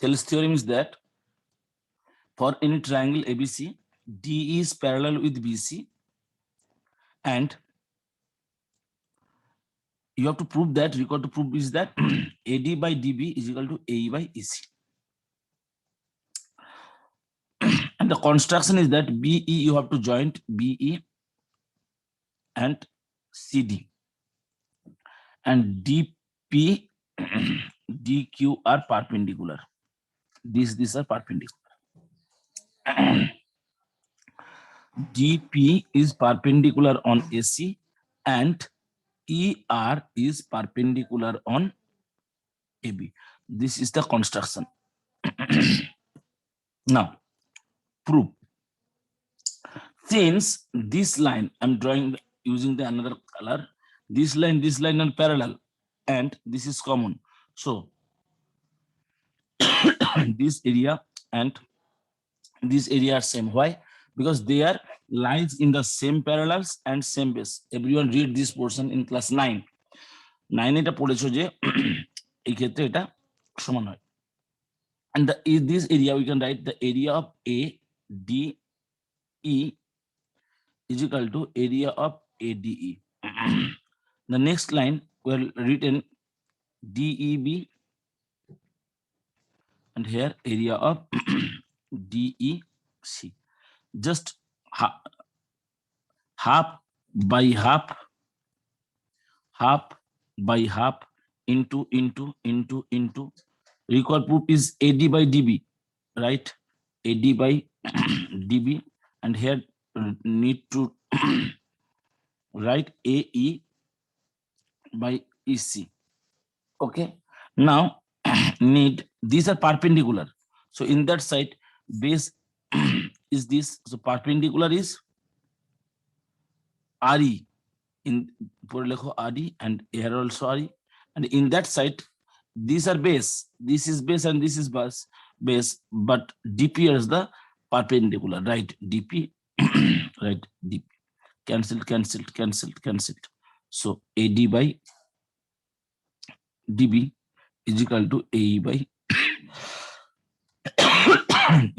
Thales theorem is that for any triangle ABC, D is parallel with BC, and you have to prove that, required to prove is that AD by DB is equal to AE by EC. And the construction is that BE, you have to joint BE and CD, and DP, DQ are perpendicular. These are perpendicular. DP is perpendicular on AC and ER is perpendicular on AB. This is the construction. Now, prove. Since this line, I'm drawing using the another color, this line are parallel, and this is common. So, this area and this area are same. Why? Because they are lines in the same parallels and same base. Everyone read this portion in class 9. 9 এটা পড়েছো যে এই ক্ষেত্রে এটা সমান হয়। And this area we can write the area of ADE is equal to area of ADE. The next line will written DEB, and here area of DEC. Just half by half into required proof is AD by DB, right? AD by DB, and here need to write AE by EC. Okay, now need, these are perpendicular, so in that side base is this, so perpendicular is RE, in RE, and here also RE, and in that side these are base, this is base and this is base, but DP is the perpendicular, right? DP right, DP cancelled. So AD by DB is equal to AE by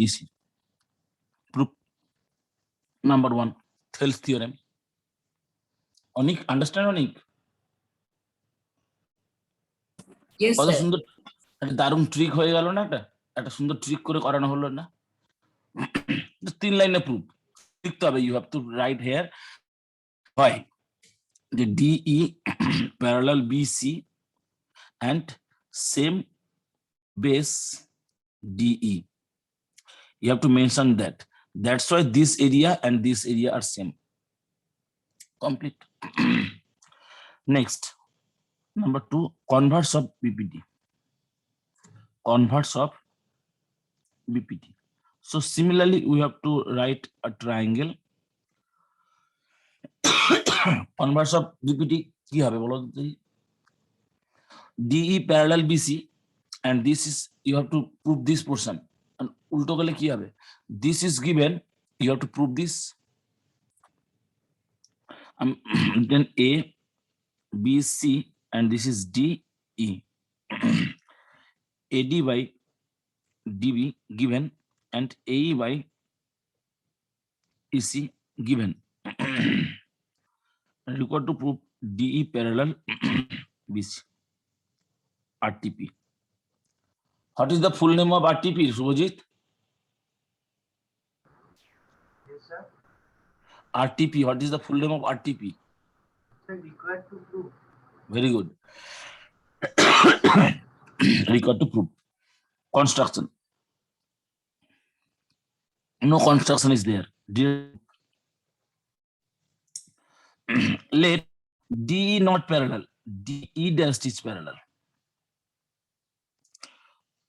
EC. Proof number 1, Thales theorem. Onik, understand Onik? Yes, কত sir. সুন্দর একটা দারুণ trick হয়ে গেল না, একটা সুন্দর trick করে করানো হলো না? 3 লাইনে প্রুফ লিখতে হবে। You have to write here হয় the DE parallel BC and same base DE. You have to mention that. That's why this area and this area are same. Complete. Next, number 2, converse of BPT. Converse of BPT. So similarly, we have to write a triangle. Converse of BPT কি হবে বলো তো? DE parallel BC, and this is, you have to prove this portion, and উল্টো গেলে কি হবে? This is given, you have to prove this, then A B C, and this is DE. AD by DB given, and AE by EC given. Required to prove DE parallel BC. RTP. What is the full name of RTP, Subhajit? Yes, sir. RTP, what is the full name of RTP? Sir, required to prove. Very good. Required to prove. Construction. No construction is there. Let DE not parallel, DE dash is parallel.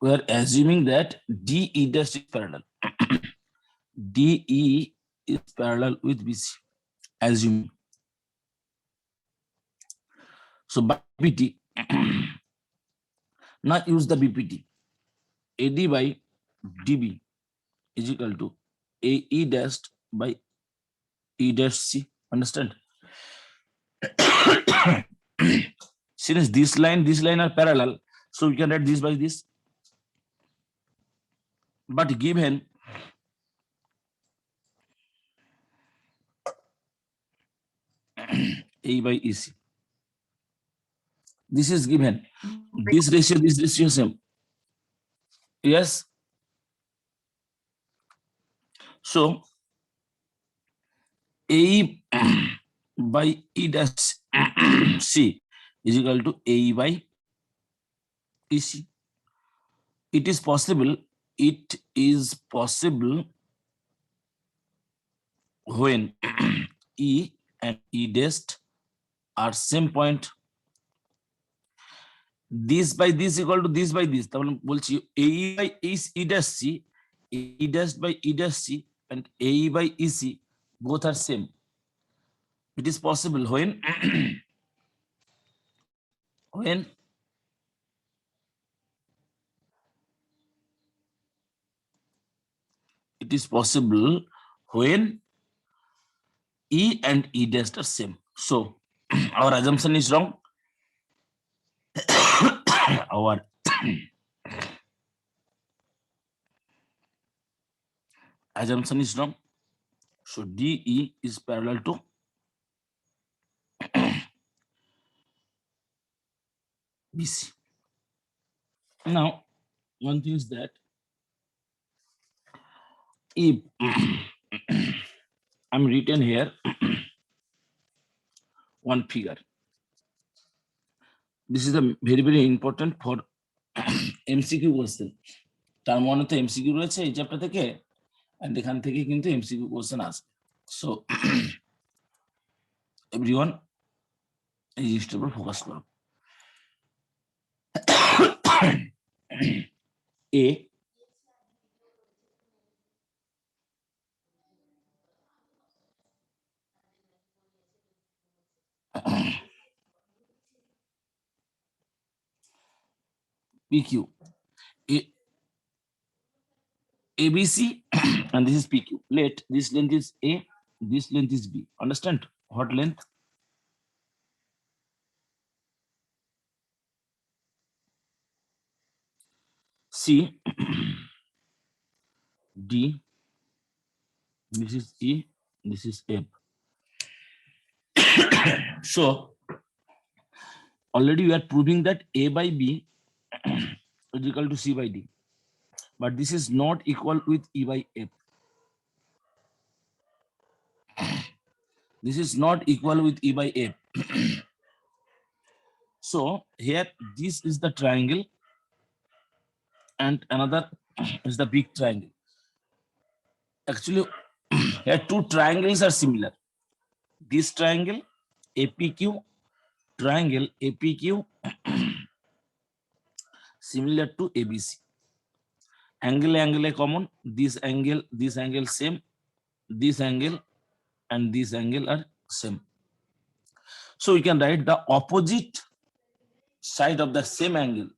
We are assuming that DE dash is parallel. DE is parallel with BC. Assuming. So by BPT, now use the BPT. AD by DB is equal to AE dash by E dash C. Understand? Since this line are parallel, so we can write this by this. but given A by EC, this is given, this ratio same. Yes. So A by E dash C is equal to A by EC. It is possible when E and E dash are same point. This by this equal to this by this. তাহলে বলছি AE by E dash C, E dash by E dash C and AE by EC both are same. It is possible when it is possible when E and E dash are same. So our assumption is wrong. Our assumption is wrong. So DE is parallel to BC. Now, one thing is that if I'm written here one figure, this is a very important for MCQ question. তার মনে তো MCQ রয়েছে এই chapter থেকে, and এখান থেকে কিন্তু MCQ question আসবে. So everyone এই জিনিসটার উপর ফোকাস করো. A PQ, ABC and this is PQ. Let this length is A, this length is B. Understand? What length? C, D, this is E, this is F. So already we are proving that A by B is equal to C by D, but this is not equal with E by F. This is not equal with E by F. So here this is the triangle and another is the big triangle. Actually here two triangles are similar. This triangle APQ, triangle APQ similar to ABC. Angle common, this angle same, this angle and this angle are same. So we can write the opposite side of the same angle,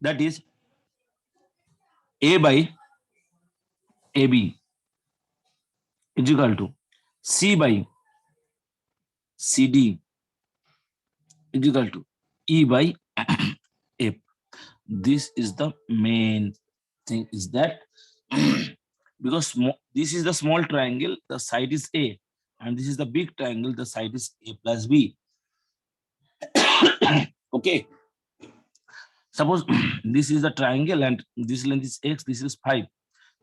that is A by AB is equal to C by CD is equal to E by F. This is the main thing, is that because this is the small triangle, the side is A, and this is the big triangle, the side is A plus B. Okay, suppose this is the triangle and this length is X, this is 5,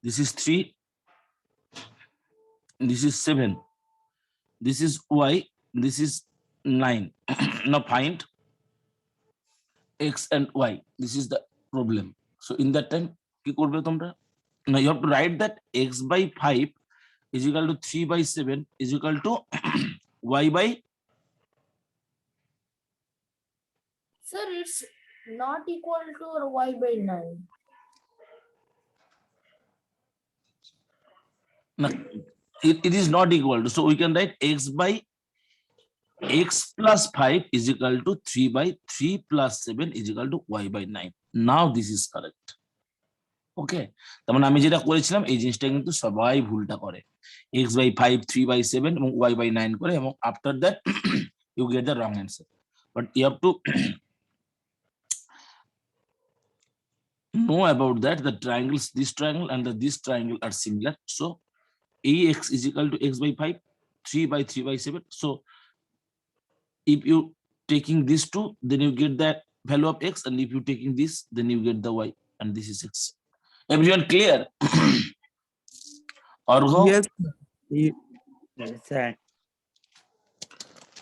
this is 3, this is 7, this is Y, this is 9. Now find X and Y. This is the problem. So in that time কি করবে তোমরা? Now you have to write that X by 5 is equal to 3 by 7 is equal to Y by. Sir, it's not equal to Y by 9. No, it is not equal to. So we can write X by X plus 5 is equal to 3 by 3 plus 7 is equal to Y by 9. Now this is correct. Okay, তার মানে আমি যেটা করেছিলাম এই জিনিসটা কিন্তু সবাই ভুলটা করে, X by 5 3 by 7 এবং Y by 9 করে, এবং after that you get the wrong answer. But you have to know about that the triangles, this triangle and this triangle are similar. So AX is equal to x by 5, 3 by 3 by 7. So if you taking these two, then you get the value of x, and if you taking this, then you get the y, and this is x. Everyone clear? Or go? Yes. Sir.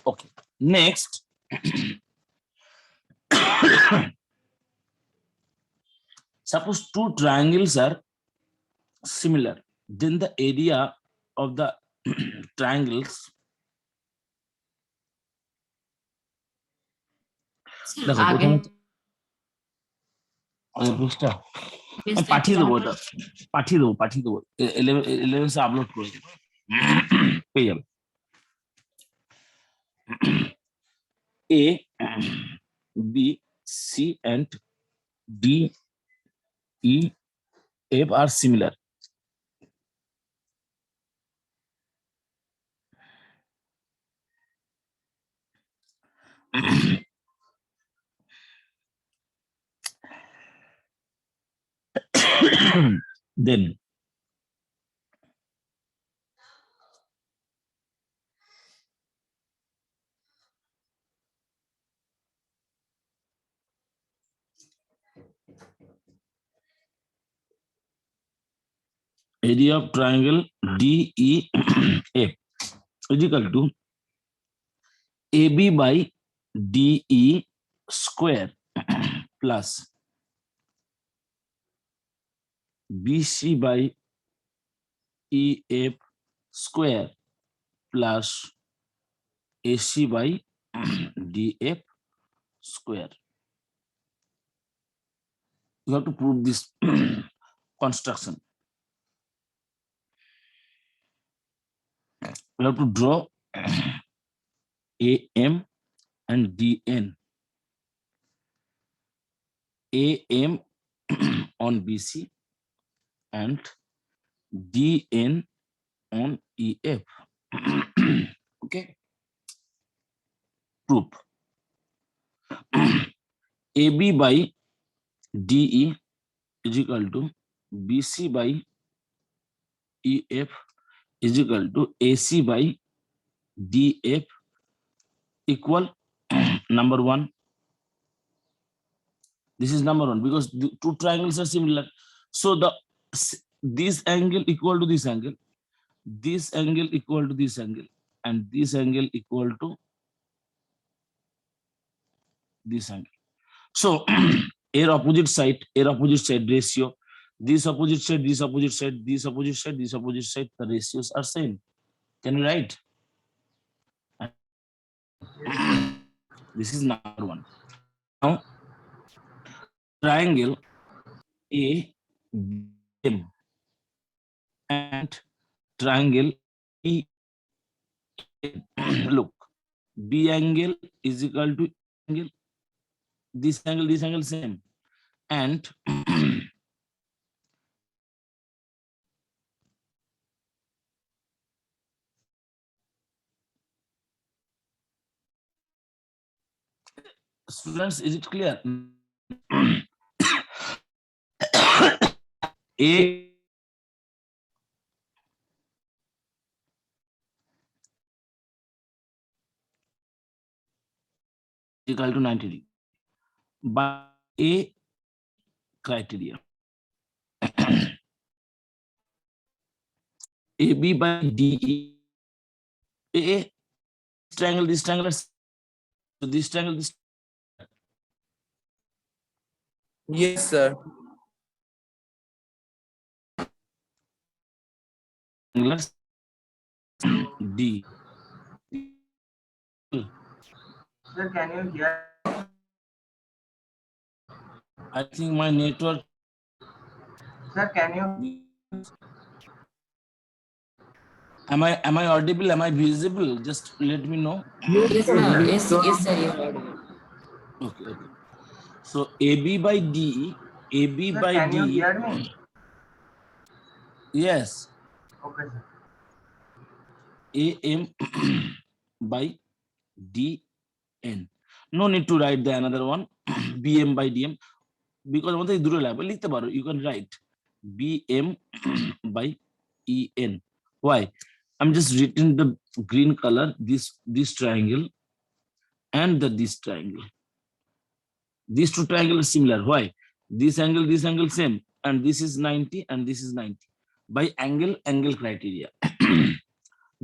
Okay. Next. Suppose two triangles are similar, then the area of the triangles, Sir, দেখো again. প্রথমে পাঠিয়ে দেবো, ওটা পাঠিয়ে দেবো 11 upload করে দেবো, পেয়ে যাবে। A, B, C and D, E, F are similar. Then area of triangle DEF is equal to AB by DE square plus BC by EF square plus AC by DF square. You have to prove this construction. We have to draw AM and DN. AM on BC and DN on EF. Okay. Proof. AB by DE is equal to BC by EF is equal to AC by DF equal number 1. This is number 1 because the two triangles are similar. So this angle equal to this angle equal to this angle, and this angle equal to this angle. So air opposite side ratio, this opposite side, this opposite side, this opposite side, this opposite side, the ratios are same. Can you write? This is number 1. Now triangle AM and triangle E. Look, B angle is equal to angle, this angle same, and students, is it clear? A equal to 90 degree by A criteria. AB by DE. A triangle, this triangle, so this triangle, this Yes, sir. triangle D. Sir, can you hear? I think my network. Sir, can you? Am I audible? Am I visible? Just let me know. Yes, sir. Yes, sir. You are audible. Okay. So AB by DE, AB Sir, by can you DE. hear me? Yes. Okay, sir. AM by DN. No need to write the another one. BM by DM. Because আমাদের এই দুটো লাগবে, লিখতে পারো, you can write BM by EN. Why? I'm just written the green color, this triangle and this triangle. These two triangles are similar. Why? This angle same, and this is 90 and this is 90. By angle criteria.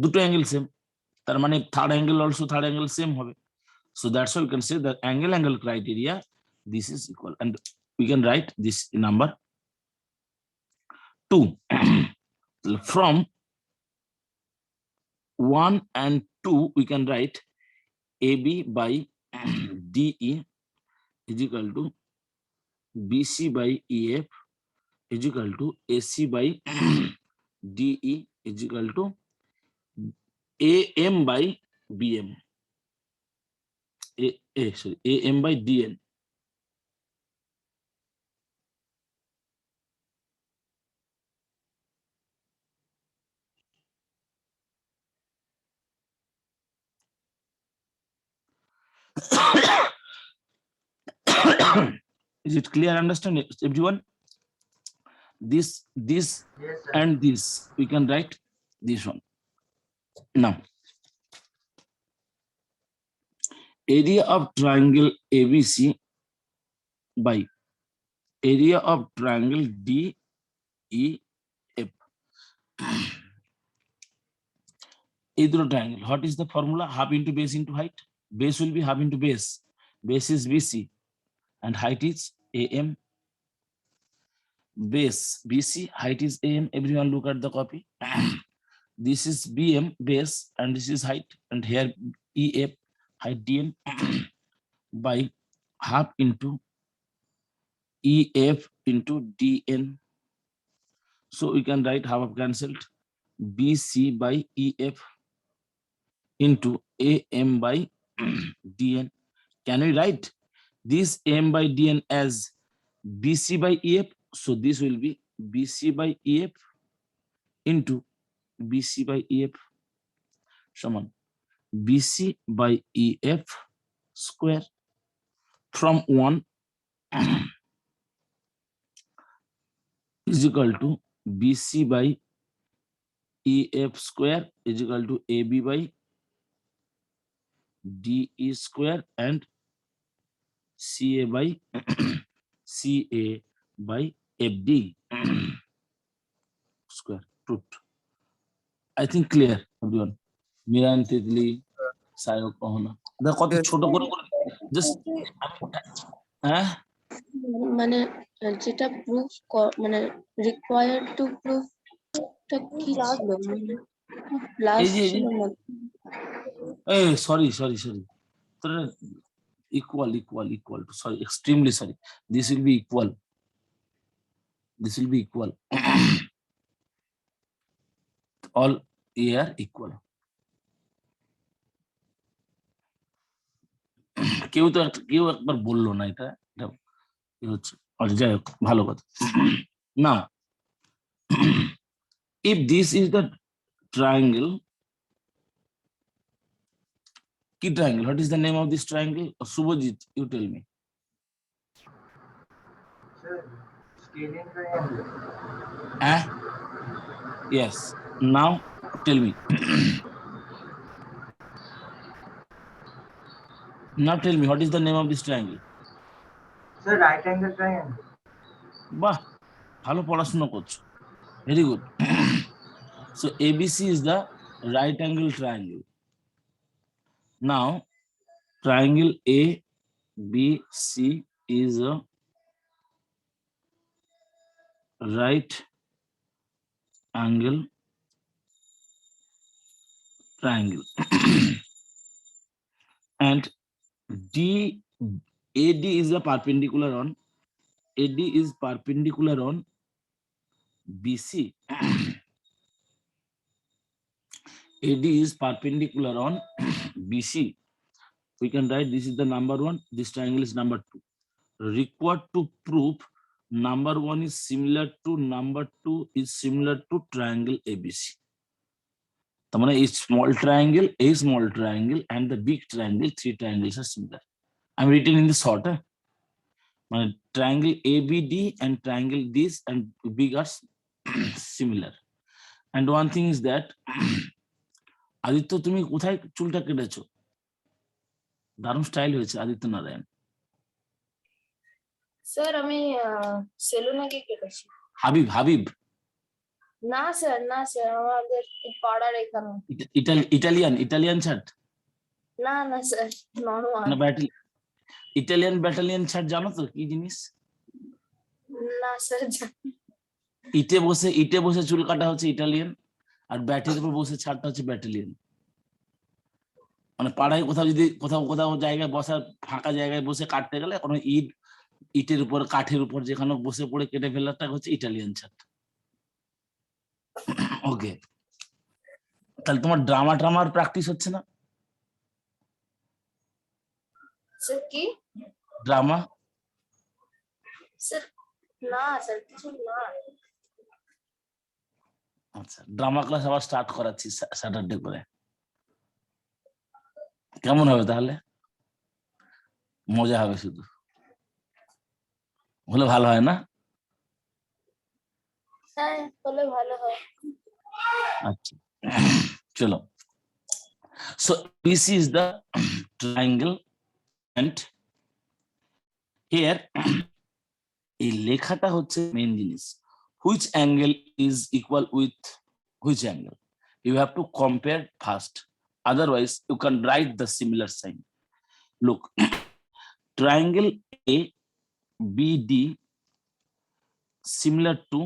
দুটো angle same. তার মানে third angle same হবে. So that's why we can say that angle criteria, this is equal, and we can write this number 2. From 1 and 2 we can write AB by DE is equal to BC by EF is equal to AC by DE is equal to AM by BM. AM by DN. Is it clear? Understand it, everyone? This Yes, sir. and this we can write this one. Now, area of triangle ABC by area of triangle DEF. Either triangle, what is the formula? Half into base into height. Base will be half into base. Base is BC and height is AM. Base BC, height is AM. Everyone look at the copy. This is BM base and this is height, and here EF height DN by half into EF into DN. So we can write half of cancelled, BC by EF into AM by DN. Can we write this AM by DN as BC by EF? So this will be BC by EF into BC by EF saman BC by EF square. From 1 is equal to BC by EF square is equal to AB by DE square and CA by CA by FD square. Truth. I think clear, everyone. Miran Tidli, Sayok Ohana. The কত ছোট করে just হ্যাঁ মানে যেটা proof মানে required to proof টা কি ছিল মানে প্লাস এই যে ছিল না এই sorry equal to, sorry, extremely sorry, this will be equal all here equal. কেউ একবার বললো না এটা হচ্ছে, যাই হোক ভালো কথা। Now if this is the triangle, key triangle, what is the name of this triangle? Subhajit, you tell me. Sir, scalene triangle. Yes, now tell me. Now tell me, what is the name of this triangle? Sir, right angle triangle. বাহ, ভালো পড়াশোনা করছো, very good. So ABC is the right angle triangle. Now triangle ABC is a right angle triangle and AD is a perpendicular on BC. AD is perpendicular on BC. We can write this is the number 1, this triangle is number 2. Required to prove number 1 is similar to number 2 is similar to triangle ABC. The a small triangle, and the big triangle, 3 triangles are similar. I'm written in the short. মানে triangle ABD and triangle this and big are similar. And one thing is that Aditya তুমি কোথায় চুলটা কেটেছো? দারুণ style হয়েছে Aditya Narayan. Sir আমি সেলুনে গিয়ে কেটেছি। হাবিব হাবিব না স্যার, না স্যার, আমাদের পাড়ার এখানে। ইটালিয়ান শার্ট না না স্যার, নরমাল। না ব্যাটালিয়ান শার্ট জানো তো কি জিনিস? না স্যার, ইটে বসে চুল কাটা হচ্ছে ইটালিয়ান, আর ব্যাটের উপর বসে ছাড়টা হচ্ছে ব্যাটালিয়ান। মানে পাড়ায় কোথাও যদি কোথাও জায়গায় বসার ফাঁকা জায়গায় বসে কাটতে গেলে কোনো ইটের উপর কাঠের উপর যেখানে বসে পড়ে কেটে ফেলাটা হচ্ছে ইটালিয়ান ছাট। ওকে, তাহলে তোমার ড্রামার প্র্যাকটিস হচ্ছে না? স্যার কি? ড্রামা স্যার না স্যার, কিছু না। আচ্ছা, ড্রামা ক্লাস আবার স্টার্ট করাচ্ছি স্যাটারডে করে। কেমন হবে তাহলে? মজা হবে, শুধু হলে ভালো হয় না? হ্যাঁ, হলে ভালো হয়। আচ্ছা চলো। So this is the triangle and here এই লেখাটা হচ্ছে মেইন জিনিস। Which angle is equal with which angle? You have to compare first. Otherwise, you can write the similar sign. Look, triangle ABD similar to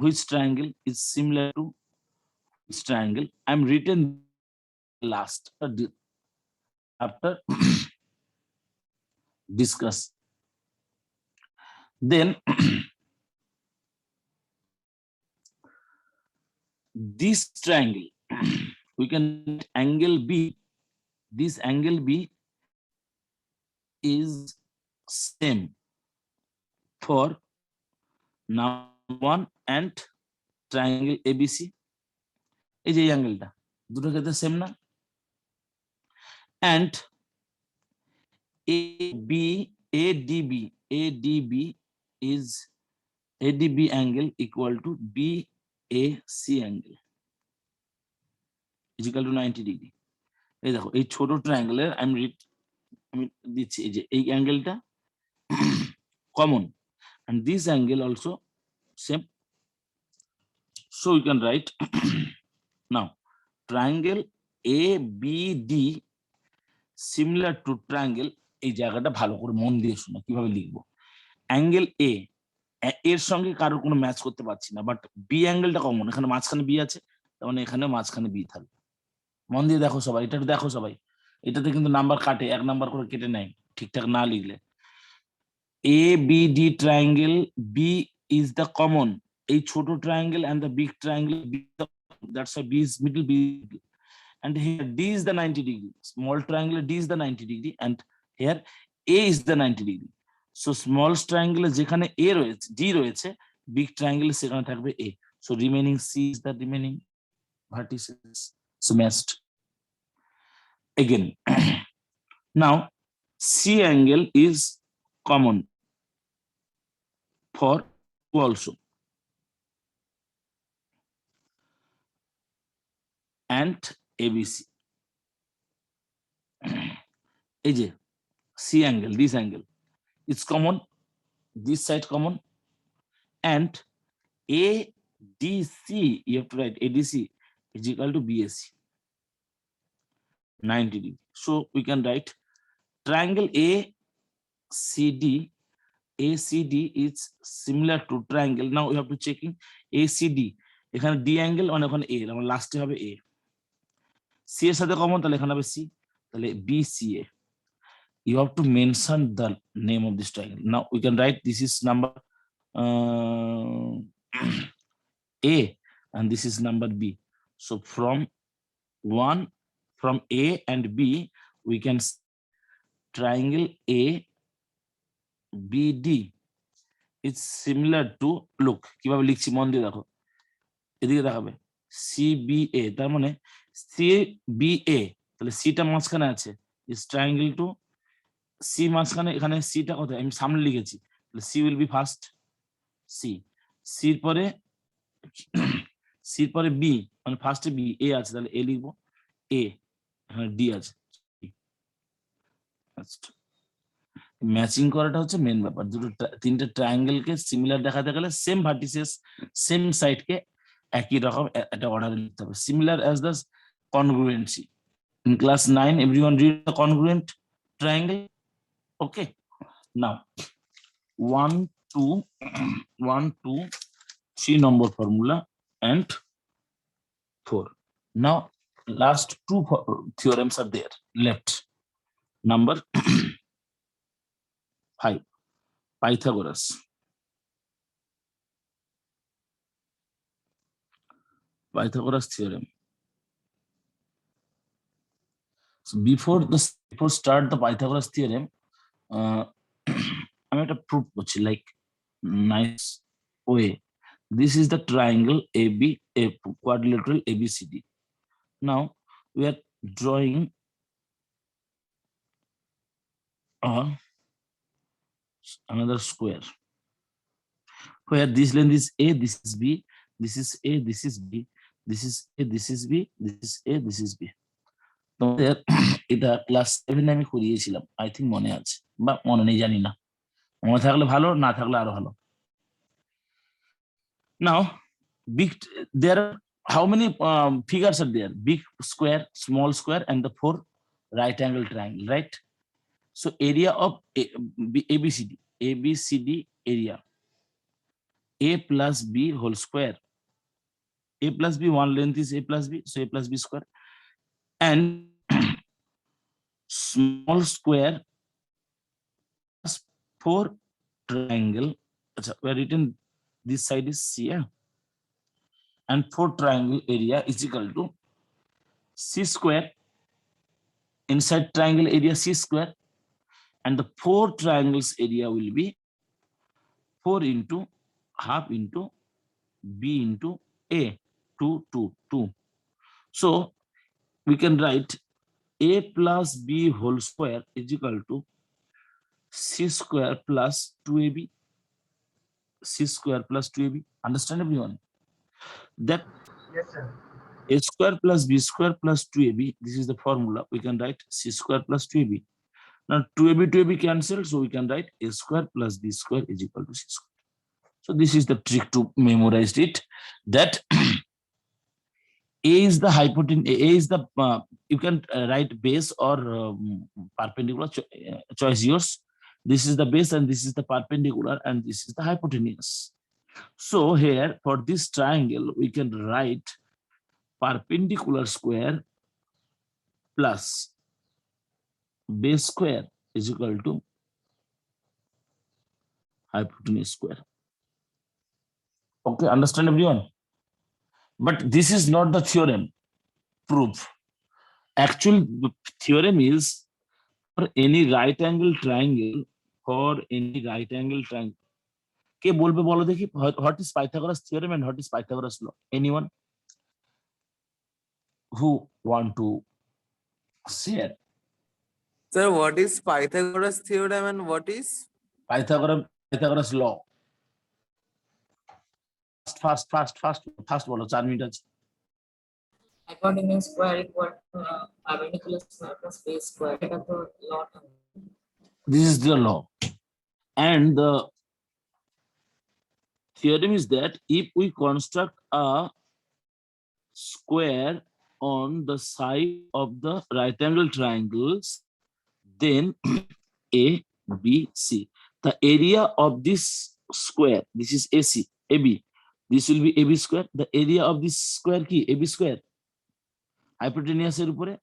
which triangle is similar to which triangle? I'm written last after discuss. Then this triangle, we can angle B. This angle B is same for number 1 and triangle ABC. এই যে অ্যাঙ্গেলটা দুটো ক্ষেত্রে same না? and ADB is ADB angle equal to BAC angle is equal to 90 degree. এই দেখো, এই ছোট ট্রায়াঙ্গেলের আমি দিচ্ছি, এই যে এই অ্যাঙ্গেলটা common and this angle also same. So you can write now triangle ABD similar to triangle, এই জায়গাটা ভালো করে মন দিয়ে শোনো কিভাবে লিখবো। অ্যাঙ্গেল এ এর সঙ্গে কারোর কোনো ম্যাচ করতে পারছি না, বাট বি অ্যাঙ্গেলটা কমন, এখানে মাঝখানে বি আছে, তার মানে এখানে মাঝখানে বি থাকবে। মন দিয়ে দেখো সবাই, এটা দেখো সবাই, এটাতে কিন্তু নাম্বার কাটে, 1 নাম্বার করে কেটে নেয় ঠিকঠাক না লিখলে। ABD triangle B is the common. A ছোট triangle and the big triangle B, that's why B is middle B. And here D is the 90 degree. Small triangle D is the 90 degree and here A is the 90 degree. So small triangle যেখানে A রয়েছে, D রয়েছে, big triangle সেখানে থাকবে A. So remaining C is the remaining vertices smashed. Again, now C angle is common for also and ABC. এই যে C angle, this angle is common, this side common, and ADC, you have to write ADC is equal to BAC 90 degree. So we can write triangle ACD is similar to triangle. Now we have to checking ACD, এখানে D angle মানে ওখানে A, মানে লাস্টে হবে A, C এর সাথে common, তাহলে এখানে হবে C, তাহলে BCA. You have to mention the name of this triangle. Now we can write this is number A and this is number B. So from A and B we can triangle ABD is similar to, look কিভাবে লিখছি মন দিয়ে দেখো, এদিকে দেখাবে CBA, তার মানে CBA, তাহলে C টা মাঝখানে আছে, is triangle to C মাঝখানে, এখানে C টা কোথায় আমি সামনে লিখেছি, C will be first. C এর পরে C এর পরে B, মানে ফার্স্টে B, A আছে, তাহলে A লিখবো, A, হ্যাঁ D আছে। ম্যাচিং করাটা হচ্ছে মেন ব্যাপার। দুটো তিনটে ট্রায়াঙ্গেলকে সিমিলার দেখাতে গেলে সেম ভার্টিসেস সেম সাইডকে একই রকম একটা অর্ডারে লিখতে হবে, similar as the congruency. In class 9, everyone read the congruent triangle. Okay. Now, 1, 2, 1, 2, 3 number formula and 4. Now, last two theorems are there left. Number 5, Pythagoras. Pythagoras theorem. So before start the Pythagoras theorem, আমি একটা proof করছি, like nice way. This is the triangle AB, a quadrilateral ABCD. Now we are drawing another square where this length is A, this is B, this is A, this is B, this is A, this is B, this is A, this is B. তোমাদের এটা class 7 আমি করিয়েছিলাম, I think মনে আছে বা মনে নেই জানি না, মনে থাকলে ভালো, না থাকলে আরো ভালো। Now, there are how many figures are there? Big square, small square, and the 4 right angle triangle, right? So area of ABCD area, A plus B whole square. A plus B, one length is A plus B, so A plus B square. And small square plus 4 triangle. We are written this side is C, yeah? And 4 triangle area is equal to C square, inside triangle area C square, and the 4 triangles area will be 4 into half into B into A, 2, 2, 2. So we can write A plus B whole square is equal to C square plus 2AB, C square plus 2AB. Understand everyone? That Yes, sir. A square plus B square plus 2AB, this is the formula. We can write C square plus 2AB. Now 2AB cancel, so we can write A square plus B square is equal to C square. So this is the trick to memorize it, that A is the hypotenuse, A is the, you can write base or perpendicular, choice yours. This is the base and this is the perpendicular and this is the hypotenuse. So here for this triangle, we can write perpendicular square plus base square is equal to hypotenuse square. Okay, understand everyone? But this is not the theorem proof. Actual theorem is for any right angle triangle, কে বলবে বলো দেখি, what is Pythagoras theorem and what is Pythagoras law? Anyone who want to share? Sir, what is Pythagoras theorem and what is? Pythagoras law. Fast বলো, 4 minute আছে। Hypotenuse square equal to perpendicular square plus base square. এটা তো law টা। This is the law, and the theorem is that if we construct a square on the side of the right angle triangles, then A, B, C, the area of this square, this is AC, AB, this will be AB square. The area of this square key, AB square, hypotenuse er upore,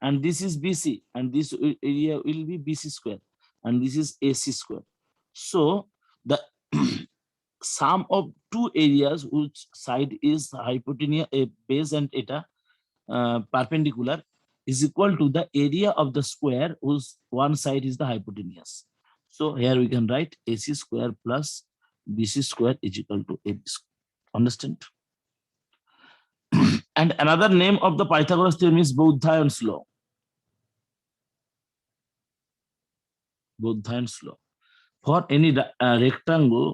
and this is BC, and this area will be BC square, and this is AC square. So the sum of 2 areas whose side is hypotenuse, a base and eta perpendicular is equal to the area of the square whose one side is the hypotenuse. So here we can write AC square plus BC square is equal to AB square. Understand? And another name of the Pythagoras theorem is Boudhayan's law. Boudhayan's law. for any rectangle,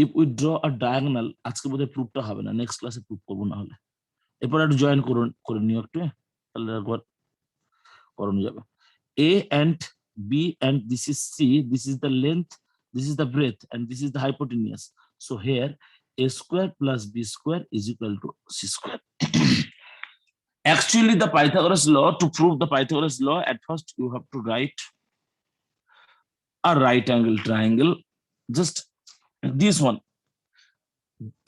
if we draw a diagonal, আজকে বোধহয় প্রুফটা হবে না, next ক্লাসে proof করবো না হলে। এরপর একটু জয়েন করে নিও একটু, তাহলে একবার করানো যাবে। A and B and this is C, this is the length, this is the breadth, and this is the hypotenuse. So here A square plus B square is equal to C square. Actually, the Pythagoras law, to prove the Pythagoras law, at first you have to write a right angle triangle, just this one.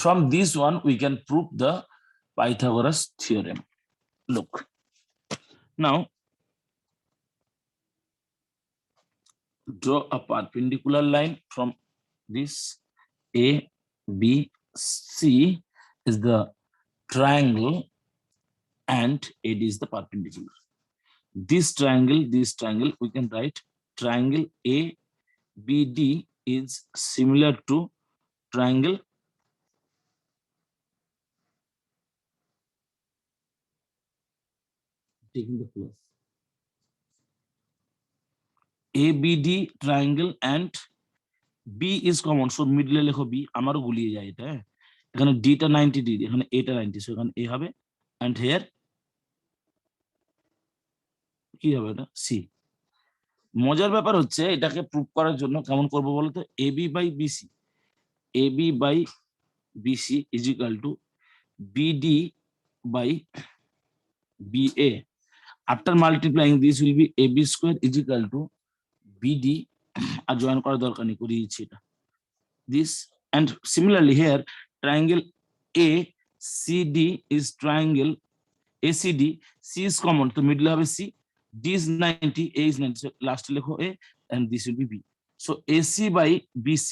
From this one, we can prove the Pythagoras theorem. Look, now draw a perpendicular line from this A, B, C is the triangle and AD is the perpendicular. This triangle, we can write triangle ABD is similar to triangle taking the plus ABD triangle and B is common, so middle লেখো B, আমারও গুলিয়ে যায় এটা, এখানে D টা 90 degree, এখানে A টা 90, so এখানে A হবে and here কি হবে এটা C। মজার ব্যাপার হচ্ছে এটাকে প্রুভ করার জন্য কেমন করব বলতো, AB by BC is equal to BD by BA. After multiplying, this will be AB square is equal to BD, আর জয়েন করার দরকার নেই, করে দিচ্ছি এটা, this, and similarly here triangle ACD is triangle ACD, C is common, তো মিডলে হবে C, D is 90, A is 90, so last লেখো A and this will be B. So AC by BC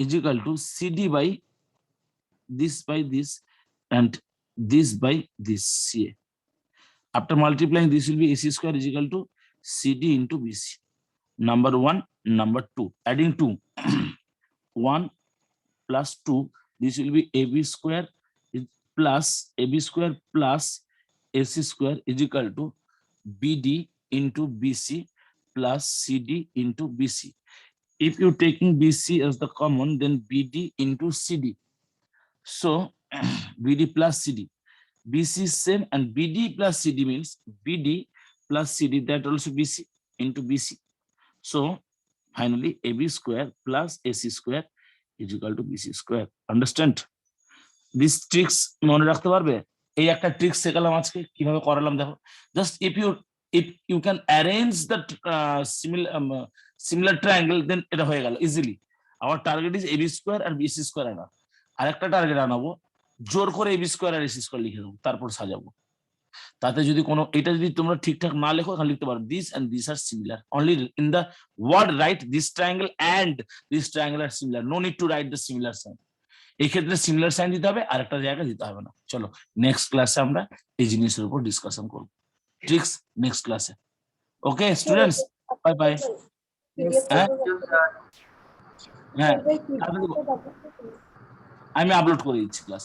is equal to CD by this and this by this CA. After multiplying, this will be AC square is equal to CD into BC. Number 1, number 2, adding 2, 1 plus 2, this will be AB square plus AC square is equal to BD into BC plus CD into BC. If you taking BC as the common, then BD into CD. So BD plus CD. BC is same and BD plus CD means BD plus CD, that also BC into BC. So finally AB square plus AC square is equal to BC square. Understand? These tricks মনে রাখতে পারবে? এই একটা tricks শেখালাম আজকে, কিভাবে করালাম দেখো। Just if you can arrange that similar triangle, then এটা হয়ে গেল easily. Our target is AB square and BC square আনা। আরেকটা টার্গেট আনাবো, জোর করে AB square আর AC square লিখে দেবো, তারপর সাজাবো। তাতে যদি কোনো এটা যদি তোমরা ঠিকঠাক না লেখো, এখানে লিখতে পারো this and these are similar, only in the word write this triangle and this triangle are similar, no need to write the similar sign. এই ক্ষেত্রে সিমিলার সাইন দিতে হবে, আর একটা জায়গায় দিতে হবে না। চলো নেক্সট ক্লাসে আমরা এই জিনিসের উপর ডিসকাশন করব, ট্রিক্স নেক্সট ক্লাসে। Okay students, bye bye. হ্যাঁ আমি আপলোড করে দিচ্ছি ক্লাস।